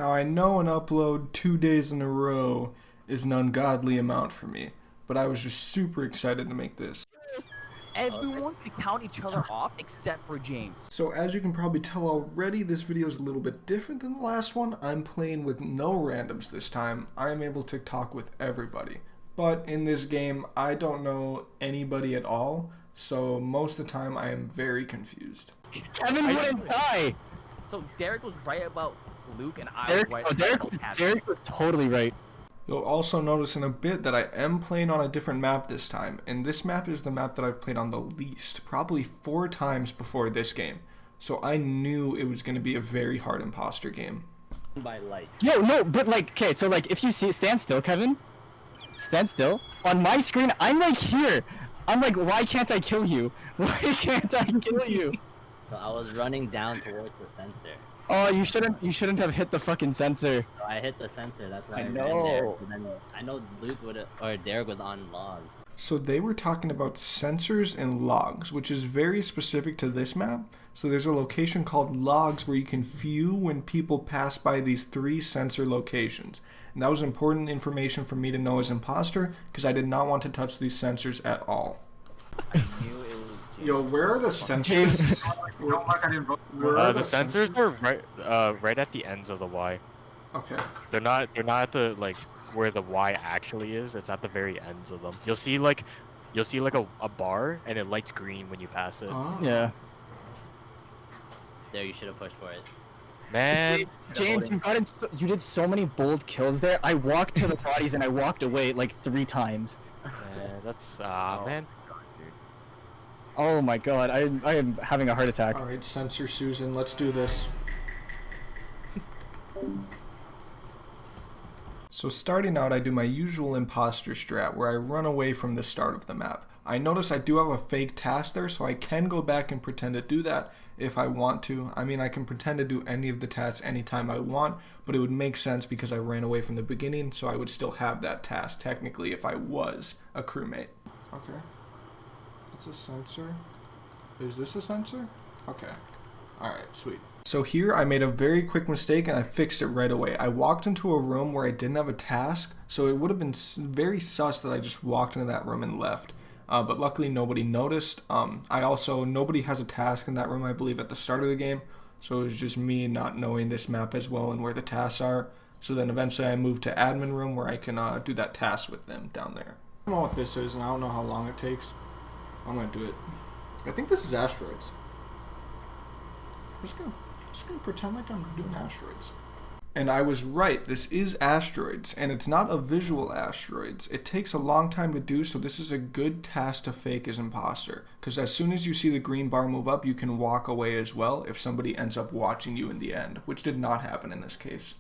Now I know an upload 2 days in a row is an ungodly amount for me, but I was just super excited to make this. Everyone could count each other off except for James. So as you can probably tell already, this video is a little bit different than the last one. I'm playing with no randoms this time. I am able to talk with everybody. But in this game, I don't know anybody at all, so most of the time I am very confused. Kevin wouldn't die! So Derek was right about Luke and I was right about Derek was totally right. You'll also notice in a bit that I am playing on a different map this time, and this map is the map that I've played on the least, probably 4 times before this game. So I knew it was going to be a very hard imposter game. By light. Yo, no, but like, okay, so like, if you see, stand still, Kevin. Stand still. On my screen, I'm like here. I'm like, why can't I kill you? Why can't I kill you? So I was running down towards the sensor. Oh, you shouldn't have hit the fucking sensor. So I hit the sensor, that's why I ran know. there. And then I know Luke or Derek was on logs. So they were talking about sensors and logs, which is very specific to this map. So there's a location called logs where you can view when people pass by these 3 sensor locations. And that was important information for me to know as imposter, because I did not want to touch these sensors at all. I knew it was James. Yo, where are the sensors? The sensors are right at the ends of the Y. Okay. They're not at the like where the Y actually is. It's at the very ends of them. You'll see like a bar and it lights green when you pass it. Oh. Yeah. There, you should have pushed for it. Man, James, you did so many bold kills there. I walked to the bodies and I walked away like 3 times. that's man. Oh my god, I am having a heart attack. Alright, Sensor Susan, let's do this. So starting out, I do my usual imposter strat where I run away from the start of the map. I notice I do have a fake task there, so I can go back and pretend to do that if I want to. I mean, I can pretend to do any of the tasks anytime I want, but it would make sense because I ran away from the beginning, so I would still have that task technically if I was a crewmate. Okay. That's a sensor. Is this a sensor? Okay. Alright, sweet. So here I made a very quick mistake and I fixed it right away. I walked into a room where I didn't have a task, so it would have been very sus that I just walked into that room and left. But luckily nobody noticed. Nobody has a task in that room, I believe, at the start of the game. So it was just me not knowing this map as well and where the tasks are. So then eventually I moved to admin room where I can do that task with them down there. I don't know what this is and I don't know how long it takes. I'm gonna do it. I think this is asteroids. I'm just gonna pretend like I'm doing asteroids. And I was right, this is asteroids, and it's not a visual asteroids. It takes a long time to do, so this is a good task to fake as imposter. Because as soon as you see the green bar move up, you can walk away as well if somebody ends up watching you in the end, which did not happen in this case.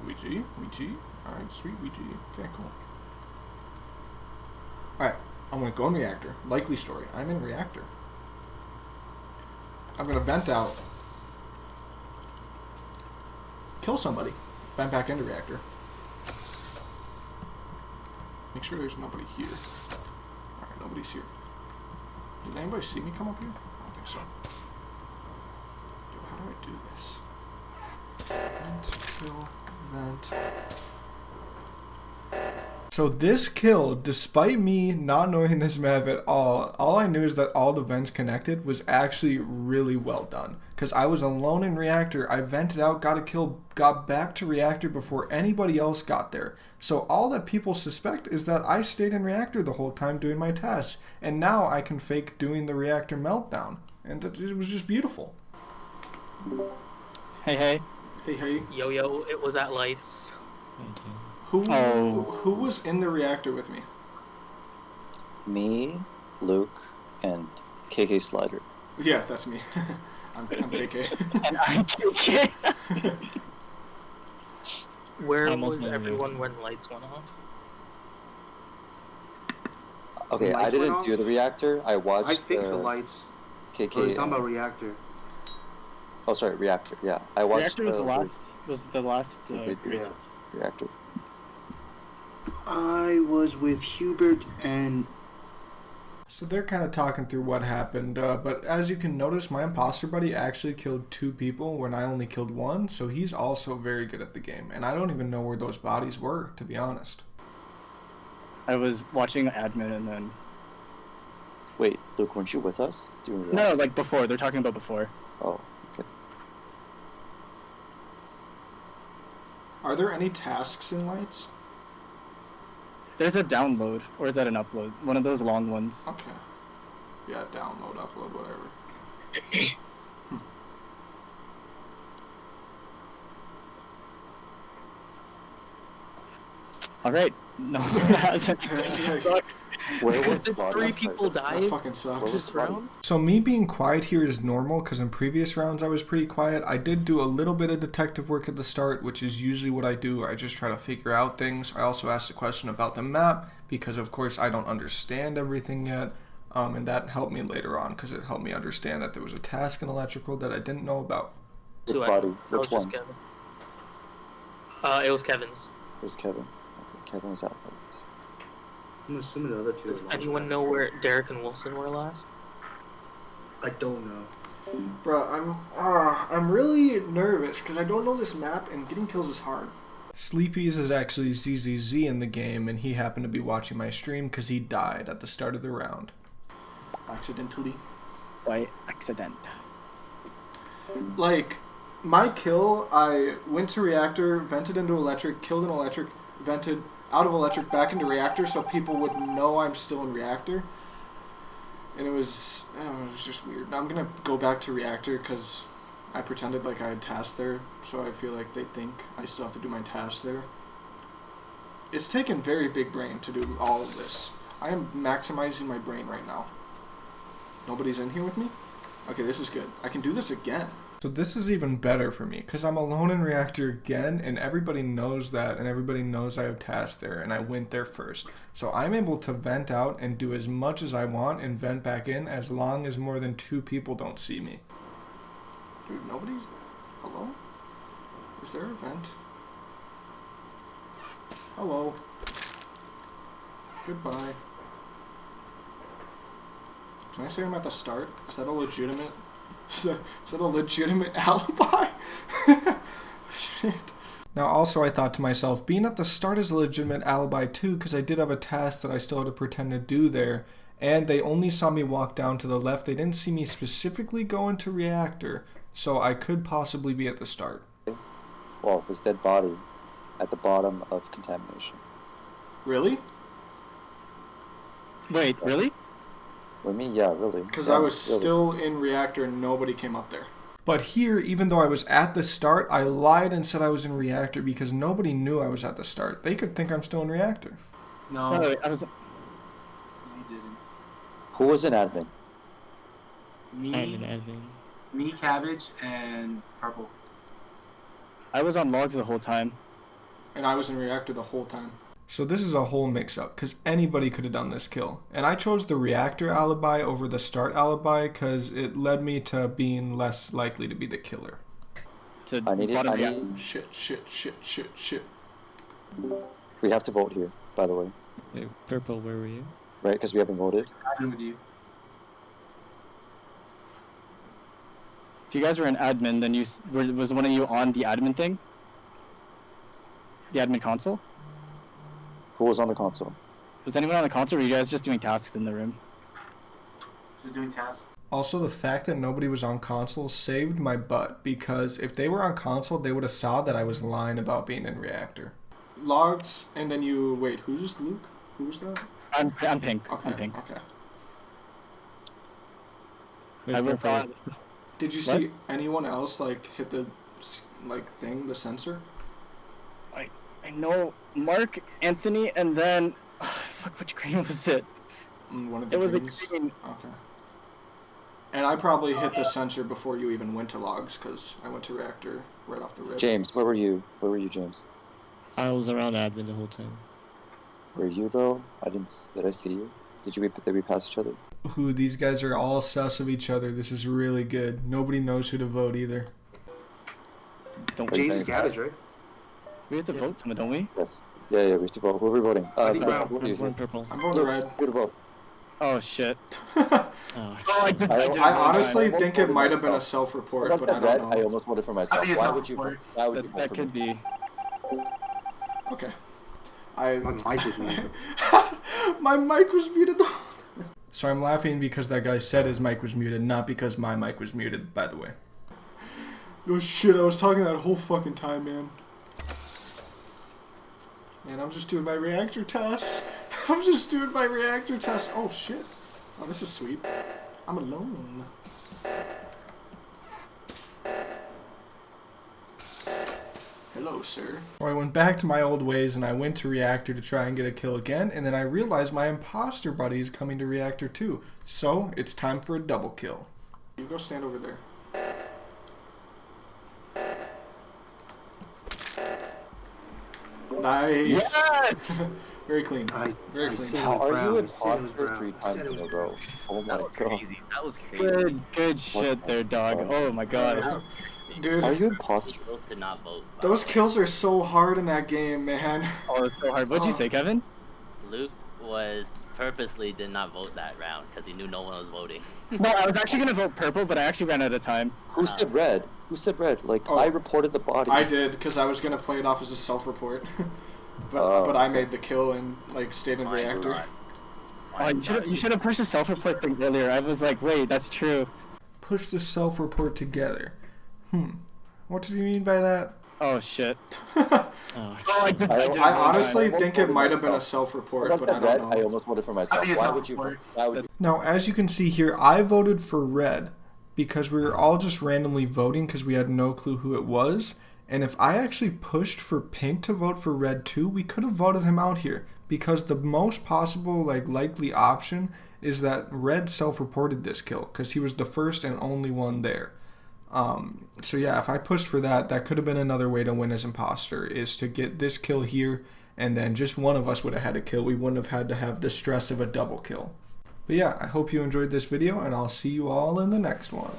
Ouija? Alright, sweet Ouija. Okay, cool. Alright, I'm gonna go in reactor. Likely story, I'm in reactor. I'm gonna vent out. Kill somebody. Vent back into reactor. Make sure there's nobody here. Alright, nobody's here. Did anybody see me come up here? I don't think so. Yo, how do I do this? Vent, kill, vent. So this kill, despite me not knowing this map at all I knew is that all the vents connected was actually really well done. Because I was alone in reactor, I vented out, got a kill, got back to reactor before anybody else got there. So all that people suspect is that I stayed in reactor the whole time doing my tasks. And now I can fake doing the reactor meltdown. And it was just beautiful. Hey, hey. Hey, hey. Yo, it was at lights. Who was in the reactor with me? Me, Luke, and KK Slider. Yeah, that's me. I'm KK. And I'm KK. Where was everyone when lights went off? Okay, I didn't do the reactor. I watched. I fixed the lights. KK. Oh, you're talking about reactor. Oh, sorry, reactor. Yeah, I watched. Reactor was the last. Yeah. Reactor. I was with Hubert and So they're kind of talking through what happened, but as you can notice, my imposter buddy actually killed 2 people when I only killed 1, so he's also very good at the game, and I don't even know where those bodies were, to be honest. I was watching admin and then... Wait, Luke, weren't you with us? No, like before. They're talking about before. Oh, okay. Are there any tasks in lights? There's a download, or is that an upload? One of those long ones. Okay. Yeah, download, upload, whatever. Alright. No one has anything. Sucks. Where was Did Claudia? 3 people die That fucking sucks. this round? So me being quiet here is normal because in previous rounds I was pretty quiet. I did do a little bit of detective work at the start, which is usually what I do. I just try to figure out things. I also asked a question about the map because of course I don't understand everything yet. And that helped me later on because it helped me understand that there was a task in electrical that I didn't know about. Two, body? that Which was one? just Kevin. It was Kevin's. Where's Kevin? Okay, Kevin was at lights. I'm assuming the other two. Does are anyone know where Derek and Wilson were last? I don't know. Bro, I'm really nervous because I don't know this map and getting kills is hard. Sleepy's is actually ZZZ in the game and he happened to be watching my stream because he died at the start of the round. Accidentally. By accident. Like, my kill, I went to reactor, vented into electric, killed an electric, vented out of electric back into reactor so people would know I'm still in reactor. And it was just weird. Now I'm gonna go back to reactor because I pretended like I had tasks there, so I feel like they think I still have to do my tasks there. It's taken very big brain to do all of this. I am maximizing my brain right now. Nobody's in here with me? Okay, this is good. I can do this again. So this is even better for me because I'm alone in reactor again and everybody knows that and everybody knows I have tasks there and I went there first. So I'm able to vent out and do as much as I want and vent back in as long as more than 2 people don't see me. Dude, nobody's... Hello? Is there a vent? Hello? Goodbye. Can I say I'm at the start? Is that a legitimate... Is that a legitimate alibi? Shit. Now also I thought to myself, being at the start is a legitimate alibi too because I did have a task that I still had to pretend to do there. And they only saw me walk down to the left. They didn't see me specifically go into reactor. So I could possibly be at the start. Well, his dead body at the bottom of contamination. Really? Wait, really? With me, yeah, really. Because yeah, I was really. still in reactor and nobody came up there. But here, even though I was at the start, I lied and said I was in reactor because nobody knew I was at the start. They could think I'm still in reactor. No, No, I was... you didn't. Who was an admin? Me, Cabbage, and Purple. I was on logs the whole time. And I was in reactor the whole time. So this is a whole mix-up, because anybody could have done this kill. And I chose the reactor alibi over the start alibi, because it led me to being less likely to be the killer. To I need bottom it. react- Shit. We have to vote here, by the way. Wait, Purple, where were you? Right, because we haven't voted. I'm with you. If you guys were an admin, then was one of you on the admin thing? The admin console? Who was on the console? Was anyone on the console, or were you guys just doing tasks in the room? Just doing tasks. Also, the fact that nobody was on console saved my butt, because if they were on console, they would have saw that I was lying about being in reactor. Logs, and then you... Wait, who's this Luke? Who was that? I'm pink. Okay, I'm pink. okay. Wait, I would Purple. Did you What? see anyone else, like, hit the, like, thing, the sensor? I know Mark, Anthony, and then... fuck, which green was it? One of the It was a greens? green. Okay. And I probably hit the sensor before you even went to logs, because I went to reactor right off the rip. James, where were you? Where were you, James? I was around admin the whole time. Were you though? Did I see you? Did we pass each other? Ooh, these guys are all sus of each other. This is really good. Nobody knows who to vote either. Don't James James is is Cabbage, right? we have to vote someone, don't we? Yes. Yeah, we have to vote. Who are we voting? I think Luke, Brown. what are you I'm going voting? Purple. I'm voting Luke, red. who to vote? Oh shit. Oh, Oh, I just. I- did I it one honestly time. think it might have been a If self-report, I but I said red, don't I know. almost voted for myself. I think it's Why would you? self-report. Why would you That, vote that for could me? be. Okay. My mic was muted. My mic was muted. So I'm laughing because that guy said his mic was muted, not because my mic was muted, by the way. Oh shit, I was talking that whole fucking time, man. Man, I'm just doing my reactor test. I'm just doing my reactor test. Oh shit. Oh, this is sweet. I'm alone. Hello, sir. So I went back to my old ways and I went to reactor to try and get a kill again, and then I realized my imposter buddy is coming to reactor too. So it's time for a double kill. You go stand over there. Nice. Yes! Very clean. I Very clean. said How it was are brown. you I said it was imposter brown. 3 I times said it in a was row? Oh my That was god. crazy. That was crazy. Good shit there, dog. Oh my god. Dude, Are you imposter? Vote to not vote. those kills are so hard in that game, man. Oh, it's so hard. What'd you say, Kevin? Luke was purposely did not vote that round because he knew no one was voting. No, I was actually gonna vote purple, but I actually ran out of time. Who said red? Who said red? Like, Oh. I reported the body. I did, because I was going to play it off as a self-report. but Oh. but I made the kill and like stayed in My reactor. God. Oh, you should have pushed the self-report thing earlier. I was like, wait, that's true. Push the self-report together. What did you mean by that? Oh shit. oh. Oh, I just. I- did it I one honestly time. think it might have been a If self-report, I but I said red, don't I know. almost voted for myself. I think it's Why would you? self-report. Why would you? Now, as you can see here, I voted for red because we were all just randomly voting because we had no clue who it was. And if I actually pushed for pink to vote for red too, we could have voted him out here because the most possible likely option is that red self-reported this kill because he was the first and only one there. So yeah, if I pushed for that, that could have been another way to win as imposter, is to get this kill here, and then just one of us would have had a kill. We wouldn't have had to have the stress of a double kill. But yeah, I hope you enjoyed this video, and I'll see you all in the next one.